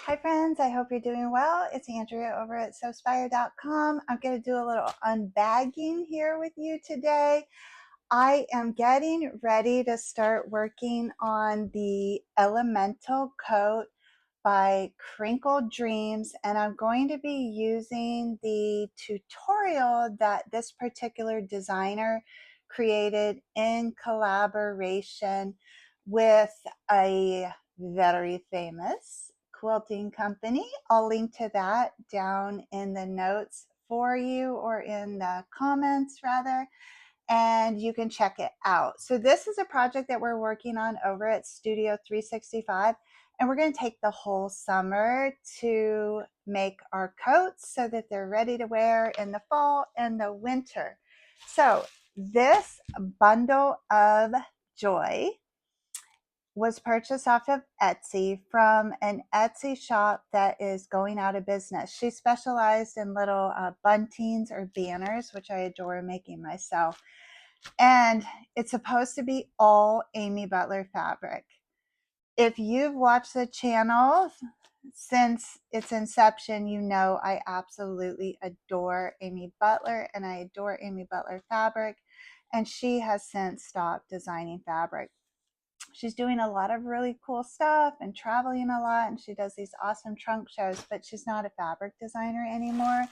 Hi friends, I hope you're doing well. It's Andrea over at Sewspire.com. I'm going to do a little unbagging here with you today. I am getting ready to start working on the Elemental coat by Crinkle Dreams, and I'm going to be using the tutorial that this particular designer created in collaboration with a very famous quilting company. I'll link to that down in the notes for you, or in the comments rather, and you can check it out. So this is a project that we're working on over at Studio 365, and we're going to take the whole summer to make our coats so that they're ready to wear in the fall and the winter. So this bundle of joy was purchased off of Etsy from an Etsy shop that is going out of business. She specialized in little buntings or banners, which I adore making myself. And it's supposed to be all Amy Butler fabric. If you've watched the channel since its inception, you know I absolutely adore Amy Butler, and I adore Amy Butler fabric. And she has since stopped designing fabric. She's doing a lot of really cool stuff and traveling a lot, and she does these awesome trunk shows, but she's not a fabric designer anymore.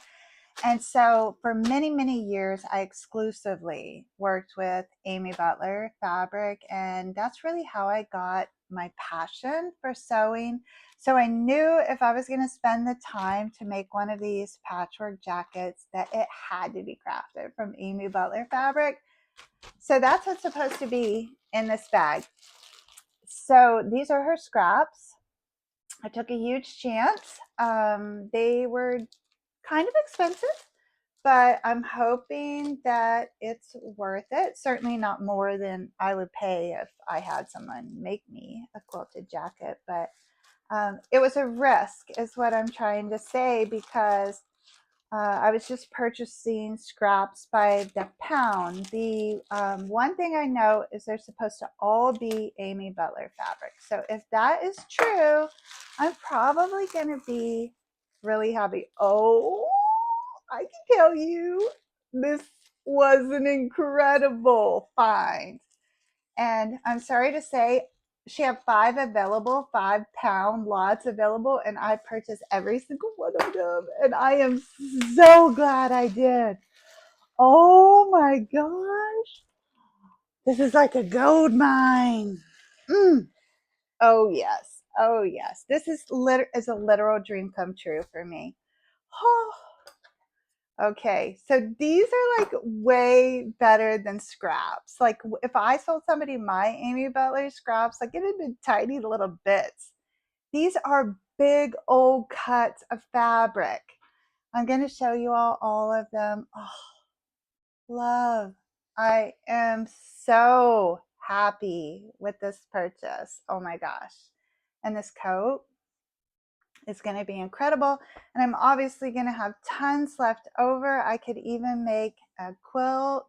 And so for many, many years, I exclusively worked with Amy Butler fabric, and that's really how I got my passion for sewing. So I knew if I was going to spend the time to make one of these patchwork jackets, that it had to be crafted from Amy Butler fabric. So that's what's supposed to be in this bag. So these are her scraps. I took a huge chance. They were kind of expensive, but I'm hoping that it's worth it. Certainly not more than I would pay if I had someone make me a quilted jacket, but it was a risk is what I'm trying to say, because I was just purchasing scraps by the pound. The one thing I know is they're supposed to all be Amy Butler fabric. So if that is true, I'm probably going to be really happy. Oh, I can tell you, this was an incredible find. And I'm sorry to say, she had 5 available, 5-pound lots available, and I purchased every single one of them. And I am so glad I did. Oh my gosh. This is like a gold mine. Mm. Oh yes. Oh yes. This is a literal dream come true for me. Oh. Okay, so these are like way better than scraps. Like if I sold somebody my Amy Butler scraps, like it had been tiny little bits. These are big old cuts of fabric. I'm going to show you all of them. Oh, love. I am so happy with this purchase. Oh my gosh. And this coat is going to be incredible. And I'm obviously going to have tons left over. I could even make a quilt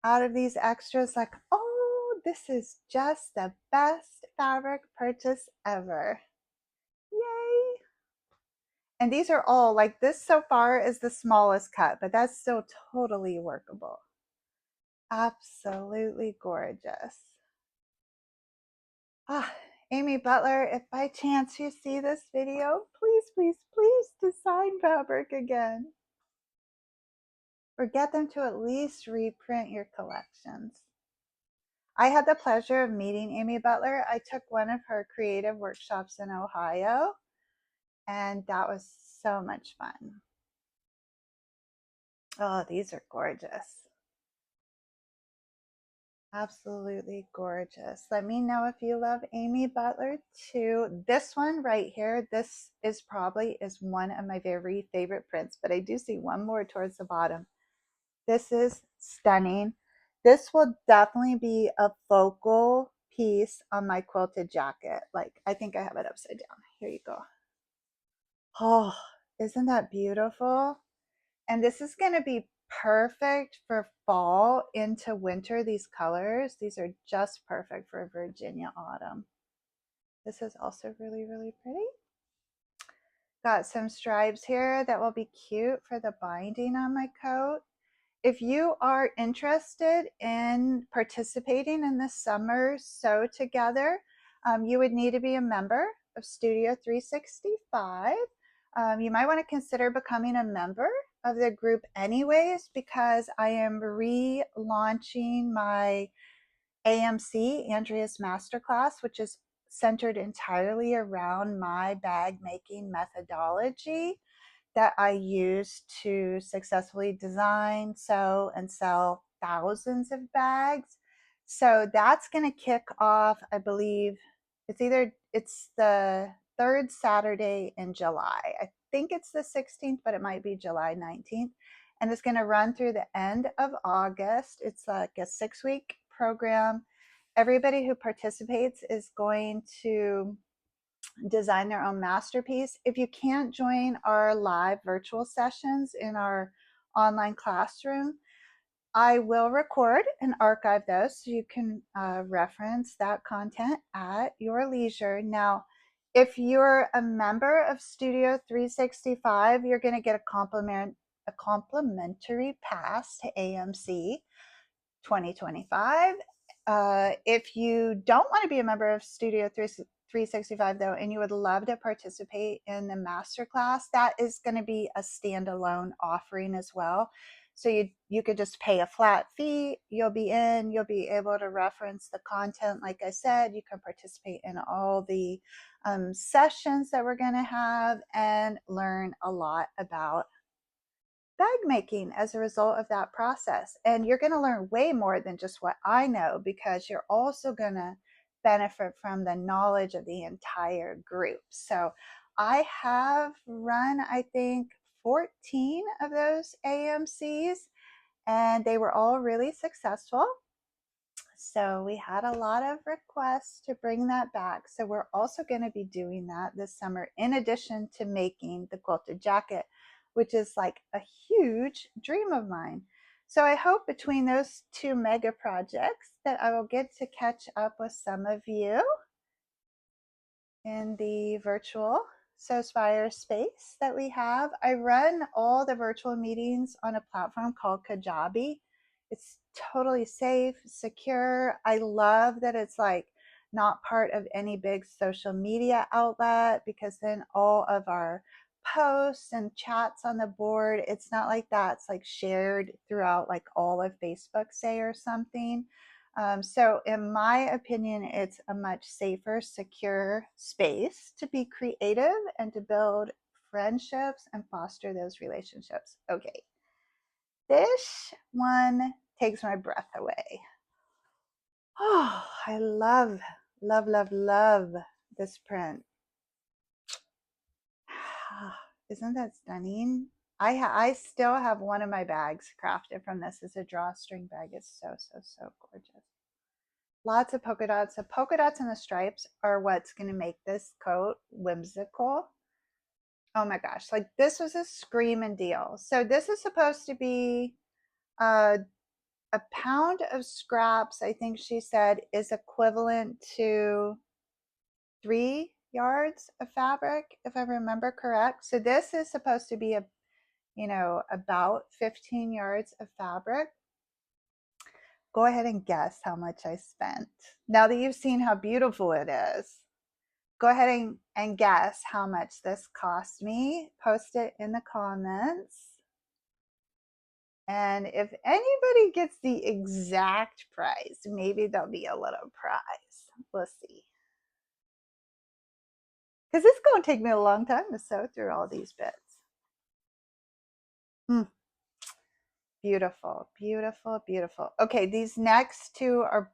out of these extras. Like, oh, this is just the best fabric purchase ever. Yay. And these are all, like, this so far is the smallest cut, but that's still totally workable. Absolutely gorgeous. Ah, Amy Butler, if by chance you see this video, please, please, please design fabric again. Or get them to at least reprint your collections. I had the pleasure of meeting Amy Butler. I took one of her creative workshops in Ohio, and that was so much fun. Oh, these are gorgeous. Absolutely gorgeous. Let me know if you love Amy Butler too. This one right here, this is probably one of my very favorite prints, but I do see one more towards the bottom. This is stunning. This will definitely be a focal piece on my quilted jacket. Like, I think I have it upside down. Here you go. Oh, isn't that beautiful? And this is going to be perfect for fall into winter. These colors, these are just perfect for Virginia autumn. This is also really, really pretty. got some stripes here that will be cute for the binding on my coat. If you are interested in participating in the summer Sew Together, you would need to be a member of Studio 365. You might want to consider becoming a member of the group anyways, because I am relaunching my AMC, Andrea's Masterclass, which is centered entirely around my bag making methodology that I use to successfully design, sew, and sell thousands of bags. So that's going to kick off, I believe, it's the third Saturday in July. I think it's the 16th, but it might be July 19th. And it's going to run through the end of August. It's like a 6-week program. Everybody who participates is going to design their own masterpiece. If you can't join our live virtual sessions in our online classroom, I will record and archive those so you can reference that content at your leisure. Now, if you're a member of Studio 365, you're going to get a complimentary pass to AMC 2025. If you don't want to be a member of Studio 365 though, and you would love to participate in the masterclass, that is going to be a standalone offering as well. So you could just pay a flat fee. You'll be able to reference the content. Like I said, you can participate in all the sessions that we're going to have and learn a lot about bag making as a result of that process. And you're going to learn way more than just what I know, because you're also going to benefit from the knowledge of the entire group. So I have run, I think, 14 of those AMCs, and they were all really successful. So we had a lot of requests to bring that back. So we're also going to be doing that this summer, in addition to making the quilted jacket, which is like a huge dream of mine. So I hope between those two mega projects that I will get to catch up with some of you in the virtual Sewspire space that we have. I run all the virtual meetings on a platform called Kajabi. It's totally safe, secure. I love that it's like not part of any big social media outlet, because then all of our posts and chats on the board, it's not like that. It's like shared throughout like all of Facebook, say, or something. So in my opinion, it's a much safer, secure space to be creative and to build friendships and foster those relationships. Okay, this one takes my breath away. Oh, I love, love, love, love this print. Isn't that stunning? I still have one of my bags crafted from this. It's a drawstring bag. It's so, so, so gorgeous. Lots of polka dots. The polka dots and the stripes are what's going to make this coat whimsical. Oh my gosh, like this was a screaming deal. So this is supposed to be a pound of scraps, I think she said, is equivalent to 3 yards of fabric, if I remember correct. So this is supposed to be about 15 yards of fabric. Go ahead and guess how much I spent. Now that you've seen how beautiful it is, go ahead and guess how much this cost me. Post it in the comments. And if anybody gets the exact price, maybe there'll be a little prize. We'll see. Because it's going to take me a long time to sew through all these bits. Beautiful, beautiful, beautiful. Okay, these next two are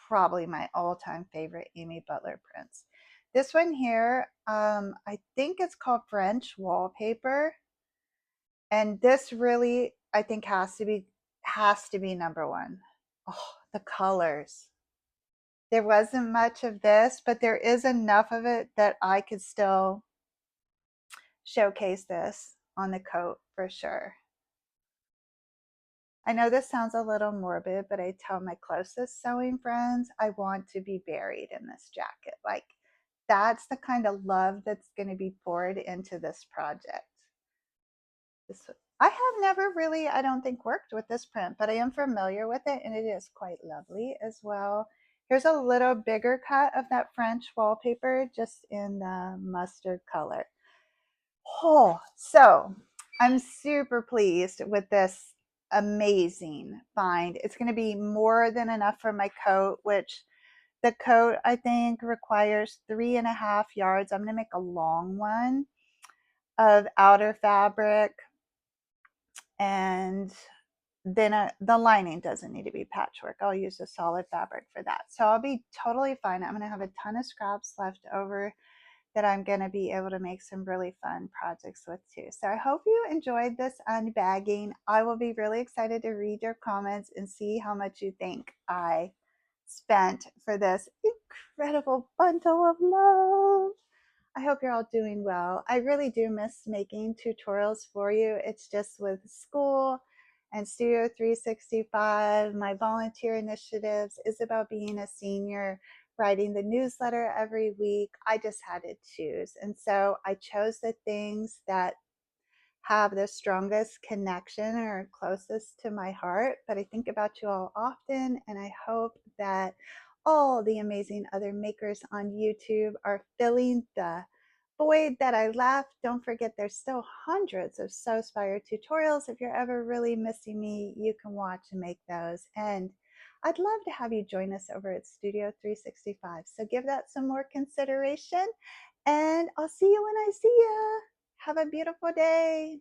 probably my all-time favorite Amy Butler prints. This one here, I think it's called French Wallpaper. And this really, I think, has to be number one. Oh, the colors. There wasn't much of this, but there is enough of it that I could still showcase this on the coat for sure. I know this sounds a little morbid, but I tell my closest sewing friends I want to be buried in this jacket. Like, that's the kind of love that's going to be poured into this project. I have never really, I don't think, worked with this print, but I am familiar with it, and it is quite lovely as well. Here's a little bigger cut of that French wallpaper, just in the mustard color. Oh, so I'm super pleased with this amazing find. It's going to be more than enough for my coat, which the coat I think requires 3.5 yards. I'm going to make a long one of outer fabric, and then the lining doesn't need to be patchwork. I'll use a solid fabric for that. So I'll be totally fine. I'm going to have a ton of scraps left over that I'm going to be able to make some really fun projects with too. So I hope you enjoyed this unbagging. I will be really excited to read your comments and see how much you think I spent for this incredible bundle of love. I hope you're all doing well. I really do miss making tutorials for you. It's just with school and Studio 365, my volunteer initiatives, Isabel being a senior, writing the newsletter every week. I just had to choose. And so I chose the things that have the strongest connection or closest to my heart. But I think about you all often, and I hope that all the amazing other makers on YouTube are filling the void that I left. Don't forget, there's still hundreds of Sewspire tutorials. If you're ever really missing me, you can watch and make those. And I'd love to have you join us over at Studio 365. So give that some more consideration, and I'll see you when I see you. Have a beautiful day.